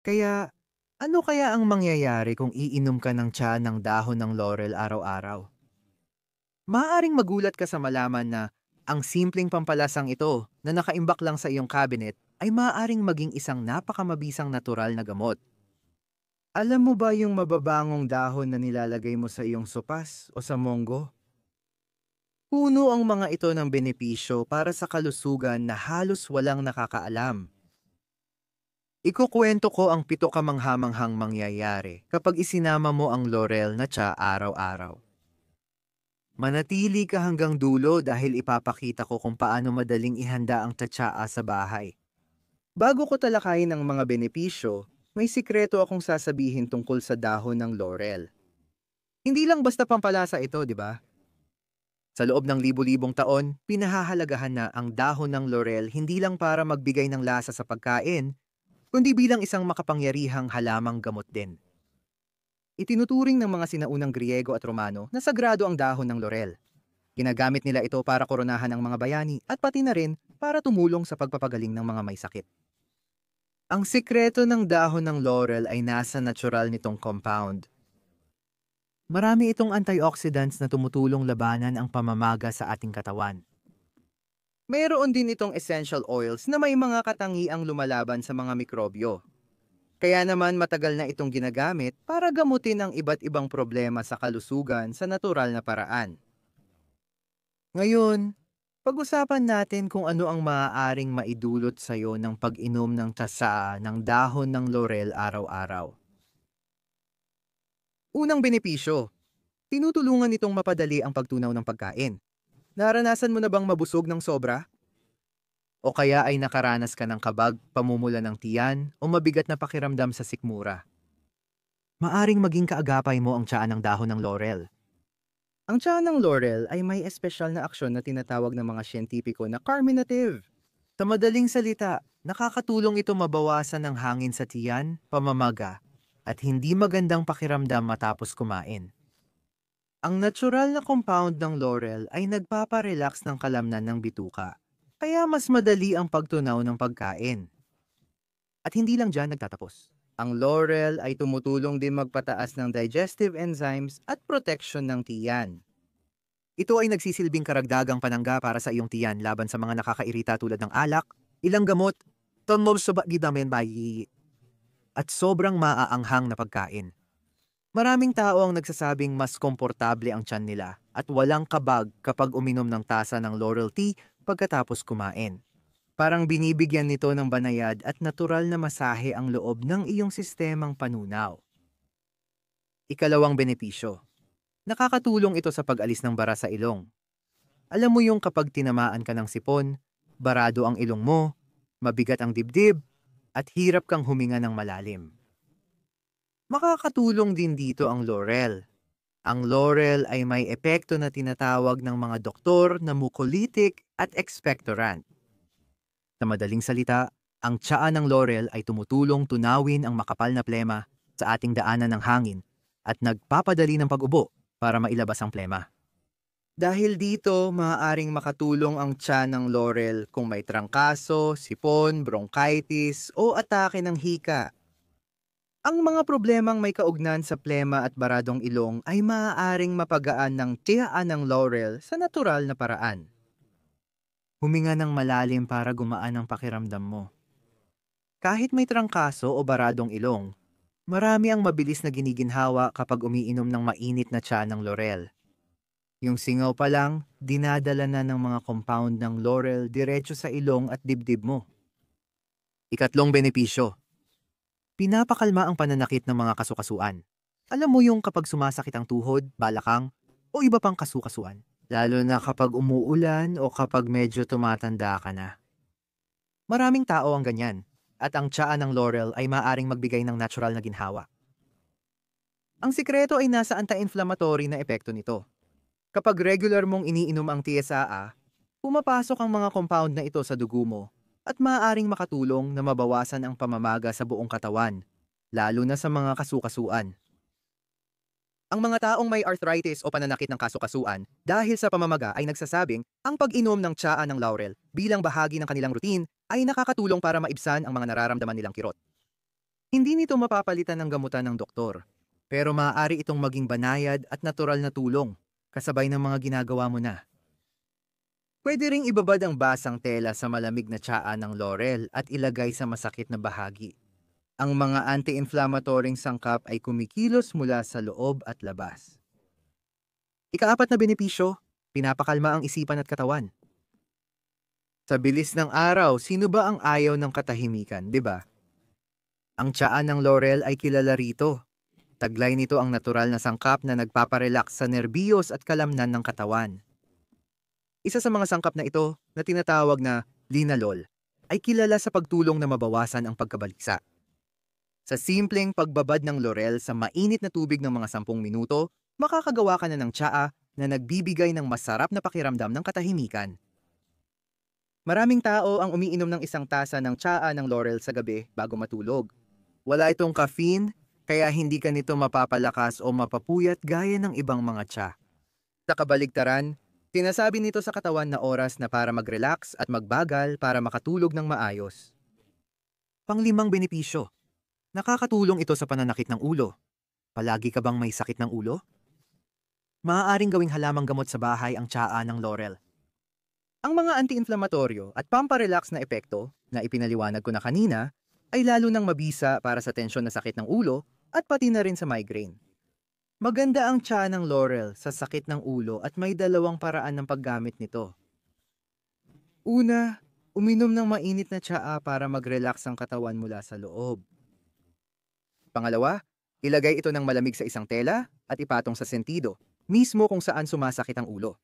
Kaya, ano kaya ang mangyayari kung iinom ka ng tsa ng dahon ng laurel araw-araw? Maaaring magulat ka sa malaman na ang simpleng pampalasang ito na nakaimbak lang sa iyong cabinet ay maaaring maging isang napakamabisang natural na gamot. Alam mo ba yung mababangong dahon na nilalagay mo sa iyong sopas o sa monggo? Puno ang mga ito ng benepisyo para sa kalusugan na halos walang nakakaalam. Ikukuwento ko ang 7 kamanghamanghang mangyayari kapag isinama mo ang laurel na tsa araw-araw. Manatili ka hanggang dulo dahil ipapakita ko kung paano madaling ihanda ang tatsaa sa bahay. Bago ko talakayin ang mga benepisyo, may sikreto akong sasabihin tungkol sa dahon ng laurel. Hindi lang basta pampalasa ito, di ba? Sa loob ng libu-libong taon, pinahahalagahan na ang dahon ng laurel hindi lang para magbigay ng lasa sa pagkain, kundi bilang isang makapangyarihang halamang gamot din. Itinuturing ng mga sinaunang Griego at Romano na sagrado ang dahon ng laurel. Ginagamit nila ito para koronahan ang mga bayani at pati na rin para tumulong sa pagpapagaling ng mga may sakit. Ang sikreto ng dahon ng laurel ay nasa natural nitong compound. Marami itong antioxidants na tumutulong labanan ang pamamaga sa ating katawan. Mayroon din itong essential oils na may mga katangiang lumalaban sa mga mikrobyo. Kaya naman matagal na itong ginagamit para gamutin ang iba't ibang problema sa kalusugan sa natural na paraan. Ngayon, pag-usapan natin kung ano ang maaaring maidulot sa iyo ng pag-inom ng tasa ng dahon ng laurel araw-araw. Unang benepisyo, tinutulungan itong mapadali ang pagtunaw ng pagkain. Naranasan mo na bang mabusog ng sobra? O kaya ay nakaranas ka ng kabag, pamumula ng tiyan, o mabigat na pakiramdam sa sikmura? Maaring maging kaagapay mo ang tsaa ng dahon ng laurel. Ang tsaa ng laurel ay may espesyal na aksyon na tinatawag ng mga siyentipiko na carminative. Sa madaling salita, nakakatulong ito mabawasan ng hangin sa tiyan, pamamaga, at hindi magandang pakiramdam matapos kumain. Ang natural na compound ng laurel ay nagpaparelax ng kalamnan ng bituka, kaya mas madali ang pagtunaw ng pagkain. At hindi lang dyan nagtatapos. Ang laurel ay tumutulong din magpataas ng digestive enzymes at protection ng tiyan. Ito ay nagsisilbing karagdagang panangga para sa iyong tiyan laban sa mga nakakairita tulad ng alak, ilang gamot, tonmobsobagidamen bayi, at sobrang maaanghang na pagkain. Maraming tao ang nagsasabing mas komportable ang tiyan nila at walang kabag kapag uminom ng tasa ng laurel tea pagkatapos kumain. Parang binibigyan nito ng banayad at natural na masahe ang loob ng iyong sistemang panunaw. Ikalawang benepisyo. Nakakatulong ito sa pag-alis ng bara sa ilong. Alam mo yung kapag tinamaan ka ng sipon, barado ang ilong mo, mabigat ang dibdib, at hirap kang huminga ng malalim. Makakatulong din dito ang laurel. Ang laurel ay may epekto na tinatawag ng mga doktor na mucolytic at expectorant. Sa madaling salita, ang tsaa ng laurel ay tumutulong tunawin ang makapal na plema sa ating daanan ng hangin at nagpapadali ng pag-ubo para mailabas ang plema. Dahil dito, maaaring makatulong ang tsaa ng laurel kung may trangkaso, sipon, bronchitis o atake ng hika. Ang mga problemang may kaugnan sa plema at baradong ilong ay maaaring mapagaan ng tiyaan ng laurel sa natural na paraan. Huminga ng malalim para gumaan ang pakiramdam mo. Kahit may trangkaso o baradong ilong, marami ang mabilis na giniginhawa kapag umiinom ng mainit na tsa ng laurel. Yung singaw pa lang, dinadala na ng mga compound ng laurel diretso sa ilong at dibdib mo. Ikatlong benepisyo. Pinapakalma ang pananakit ng mga kasukasuan. Alam mo yung kapag sumasakit ang tuhod, balakang, o iba pang kasukasuan. Lalo na kapag umuulan o kapag medyo tumatanda ka na. Maraming tao ang ganyan, at ang tsaa ng laurel ay maaring magbigay ng natural na ginhawa. Ang sikreto ay nasa anti-inflammatory na epekto nito. Kapag regular mong iniinom ang TSAA, pumapasok ang mga compound na ito sa dugo mo at maaaring makatulong na mabawasan ang pamamaga sa buong katawan, lalo na sa mga kasukasuan. Ang mga taong may arthritis o pananakit ng kasukasuan dahil sa pamamaga ay nagsasabing ang pag-inom ng tsaa ng laurel bilang bahagi ng kanilang routine ay nakakatulong para maibsan ang mga nararamdaman nilang kirot. Hindi nito mapapalitan ng gamutan ng doktor, pero maaari itong maging banayad at natural na tulong, kasabay ng mga ginagawa mo na. Pwede ring ibabad ang basang tela sa malamig na tsaa ng laurel at ilagay sa masakit na bahagi. Ang mga anti-inflammatoryong sangkap ay kumikilos mula sa loob at labas. Ikaapat na benepisyo, pinapakalma ang isipan at katawan. Sa bilis ng araw, sino ba ang ayaw ng katahimikan, di ba? Ang tsaa ng laurel ay kilala rito. Taglay nito ang natural na sangkap na nagpaparelax sa nerbiyos at kalamnan ng katawan. Isa sa mga sangkap na ito, na tinatawag na linalol, ay kilala sa pagtulong na mabawasan ang pagkabalisa. Sa simpleng pagbabad ng laurel sa mainit na tubig ng mga 10 minuto, makakagawa ka na ng tsaa na nagbibigay ng masarap na pakiramdam ng katahimikan. Maraming tao ang umiinom ng isang tasa ng tsaa ng laurel sa gabi bago matulog. Wala itong caffeine, kaya hindi ka nito mapapalakas o mapapuyat gaya ng ibang mga tsa. Sa kabaligtaran, sinasabi nito sa katawan na oras na para mag-relax at magbagal para makatulog ng maayos. Panglimang benepisyo. Nakakatulong ito sa pananakit ng ulo. Palagi ka bang may sakit ng ulo? Maaaring gawing halamang gamot sa bahay ang tsaa ng laurel. Ang mga anti-inflamatoryo at pamparelax na epekto na ipinaliwanag ko na kanina ay lalo nang mabisa para sa tensyon na sakit ng ulo at pati na rin sa migraine. Maganda ang tsaa ng laurel sa sakit ng ulo at may dalawang paraan ng paggamit nito. Una, uminom ng mainit na tsaa para mag-relax ang katawan mula sa loob. Pangalawa, ilagay ito ng malamig sa isang tela at ipatong sa sentido, mismo kung saan sumasakit ang ulo.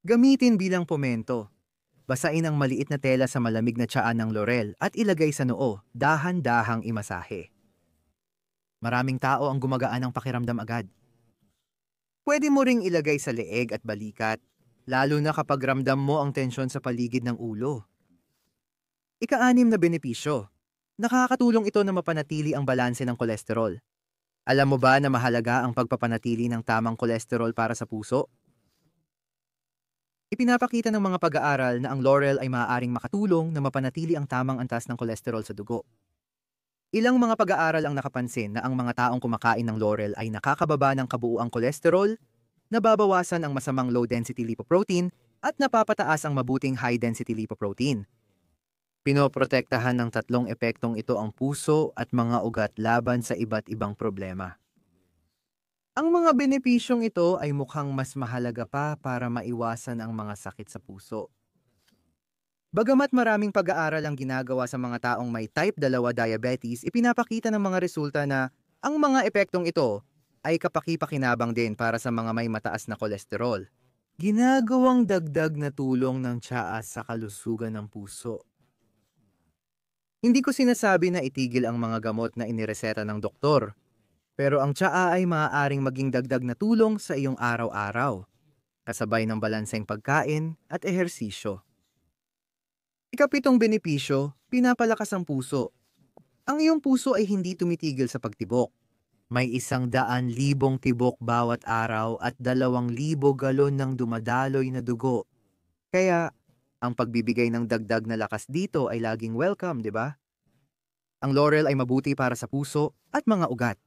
Gamitin bilang pomento. Basain ang maliit na tela sa malamig na tsaa ng laurel at ilagay sa noo, dahan-dahang imasahe. Maraming tao ang gumagaan ng pakiramdam agad. Pwede mo ring ilagay sa leeg at balikat, lalo na kapag ramdam mo ang tensyon sa paligid ng ulo. Ika-6 na benepisyo. Nakakatulong ito na mapanatili ang balanse ng kolesterol. Alam mo ba na mahalaga ang pagpapanatili ng tamang kolesterol para sa puso? Ipinapakita ng mga pag-aaral na ang laurel ay maaaring makatulong na mapanatili ang tamang antas ng kolesterol sa dugo. Ilang mga pag-aaral ang nakapansin na ang mga taong kumakain ng laurel ay nakakababa ng kabuuang kolesterol, nababawasan ang masamang low-density lipoprotein, at napapataas ang mabuting high-density lipoprotein. Pinoprotektahan ng 3 epektong ito ang puso at mga ugat laban sa iba't ibang problema. Ang mga benepisyong ito ay mukhang mas mahalaga pa para maiwasan ang mga sakit sa puso. Bagamat maraming pag-aaral ang ginagawa sa mga taong may type 2 diabetes, ipinapakita ng mga resulta na ang mga epektong ito ay kapaki-pakinabang din para sa mga may mataas na kolesterol. Ginagawang dagdag na tulong ng tsaa sa kalusugan ng puso. Hindi ko sinasabi na itigil ang mga gamot na inireseta ng doktor. Pero ang tsaa ay maaaring maging dagdag na tulong sa iyong araw-araw, kasabay ng balanseng pagkain at ehersisyo. Ika-7 benepisyo, pinapalakas ang puso. Ang iyong puso ay hindi tumitigil sa pagtibok. May 100,000 tibok bawat araw at 2,000 galon ng dumadaloy na dugo. Kaya, ang pagbibigay ng dagdag na lakas dito ay laging welcome, di ba? Ang laurel ay mabuti para sa puso at mga ugat.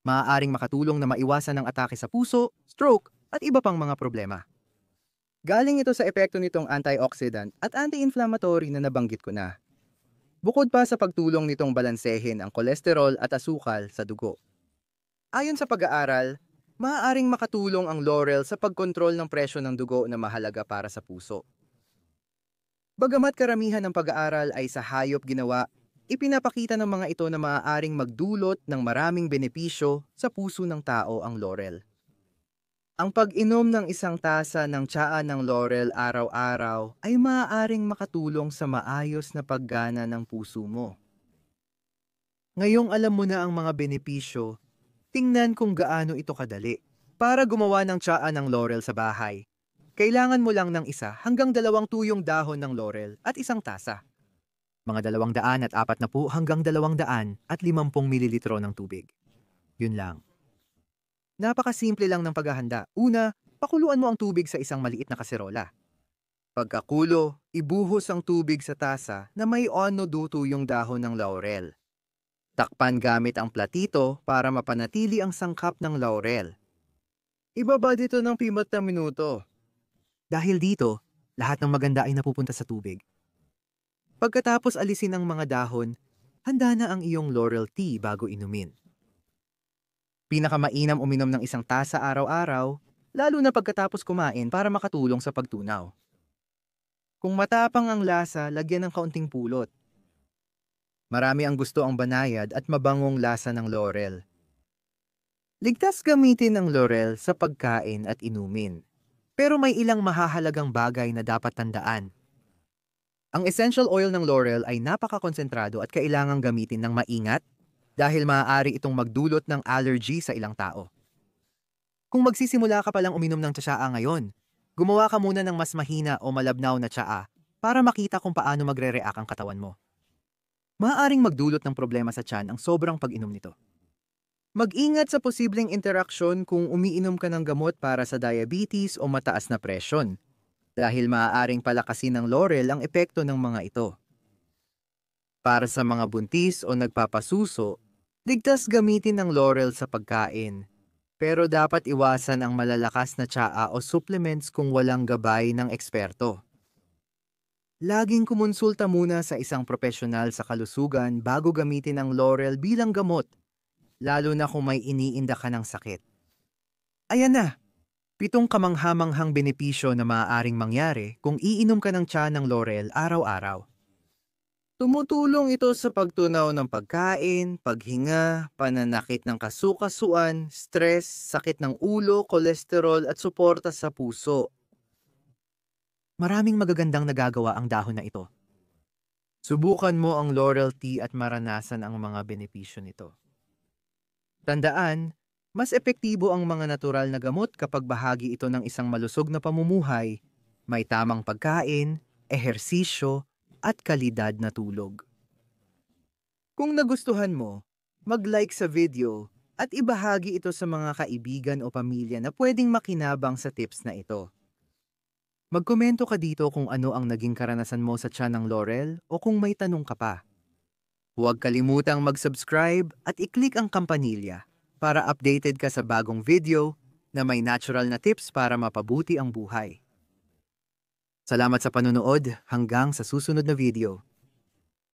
Maaaring makatulong na maiwasan ang atake sa puso, stroke, at iba pang mga problema. Galing ito sa epekto nitong antioxidant at anti-inflammatory na nabanggit ko na. Bukod pa sa pagtulong nitong balansehin ang kolesterol at asukal sa dugo. Ayon sa pag-aaral, maaaring makatulong ang laurel sa pagkontrol ng presyo ng dugo na mahalaga para sa puso. Bagamat karamihan ng pag-aaral ay sa hayop ginawa, ipinapakita ng mga ito na maaaring magdulot ng maraming benepisyo sa puso ng tao ang laurel. Ang pag-inom ng isang tasa ng tsaa ng laurel araw-araw ay maaaring makatulong sa maayos na paggana ng puso mo. Ngayong alam mo na ang mga benepisyo, tingnan kung gaano ito kadali. Para gumawa ng tsaa ng laurel sa bahay, kailangan mo lang ng 1 hanggang 2 tuyong dahon ng laurel at 1 tasa. Mga 240 hanggang 250 mililitro ng tubig. Yun lang. Napakasimple lang ng paghahanda. Una, pakuluan mo ang tubig sa isang maliit na kaserola. Pagkakulo, ibuhos ang tubig sa tasa na may 1 tuyong dahon ng laurel. Takpan gamit ang platito para mapanatili ang sangkap ng laurel. Ibaba dito ng 5 na minuto. Dahil dito, lahat ng maganda ay napupunta sa tubig. Pagkatapos alisin ang mga dahon, handa na ang iyong laurel tea bago inumin. Pinakamainam uminom ng 1 tasa araw-araw, lalo na pagkatapos kumain para makatulong sa pagtunaw. Kung matapang ang lasa, lagyan ng kaunting pulot. Marami ang gusto ang banayad at mabangong lasa ng laurel. Ligtas gamitin ang laurel sa pagkain at inumin. Pero may ilang mahahalagang bagay na dapat tandaan. Ang essential oil ng laurel ay napakakonsentrado at kailangang gamitin ng maingat dahil maaari itong magdulot ng allergy sa ilang tao. Kung magsisimula ka palang uminom ng tsaa ngayon, gumawa ka muna ng mas mahina o malabnaw na tsaa para makita kung paano magre-react ang katawan mo. Maaaring magdulot ng problema sa tiyan ang sobrang pag-inom nito. Mag-ingat sa posibleng interaksyon kung umiinom ka ng gamot para sa diabetes o mataas na presyon, dahil maaaring palakasin ng laurel ang epekto ng mga ito. Para sa mga buntis o nagpapasuso, ligtas gamitin ng laurel sa pagkain, pero dapat iwasan ang malalakas na tsaa o supplements kung walang gabay ng eksperto. Laging kumonsulta muna sa isang profesional sa kalusugan bago gamitin ang laurel bilang gamot, lalo na kung may iniinda ka ng sakit. Ayan na! 7 kamanghamanghang benepisyo na maaaring mangyari kung iinom ka ng tsa ng laurel araw-araw. Tumutulong ito sa pagtunaw ng pagkain, paghinga, pananakit ng kasukasuan, stress, sakit ng ulo, kolesterol at suporta sa puso. Maraming magagandang nagagawa ang dahon na ito. Subukan mo ang laurel tea at maranasan ang mga benepisyo nito. Tandaan, mas epektibo ang mga natural na gamot kapag bahagi ito ng isang malusog na pamumuhay, may tamang pagkain, ehersisyo, at kalidad na tulog. Kung nagustuhan mo, mag-like sa video at ibahagi ito sa mga kaibigan o pamilya na pwedeng makinabang sa tips na ito. Magkomento ka dito kung ano ang naging karanasan mo sa tsa ng laurel o kung may tanong ka pa. Huwag kalimutang mag-subscribe at i-click ang kampanilya para updated ka sa bagong video na may natural na tips para mapabuti ang buhay. Salamat sa panonood, hanggang sa susunod na video.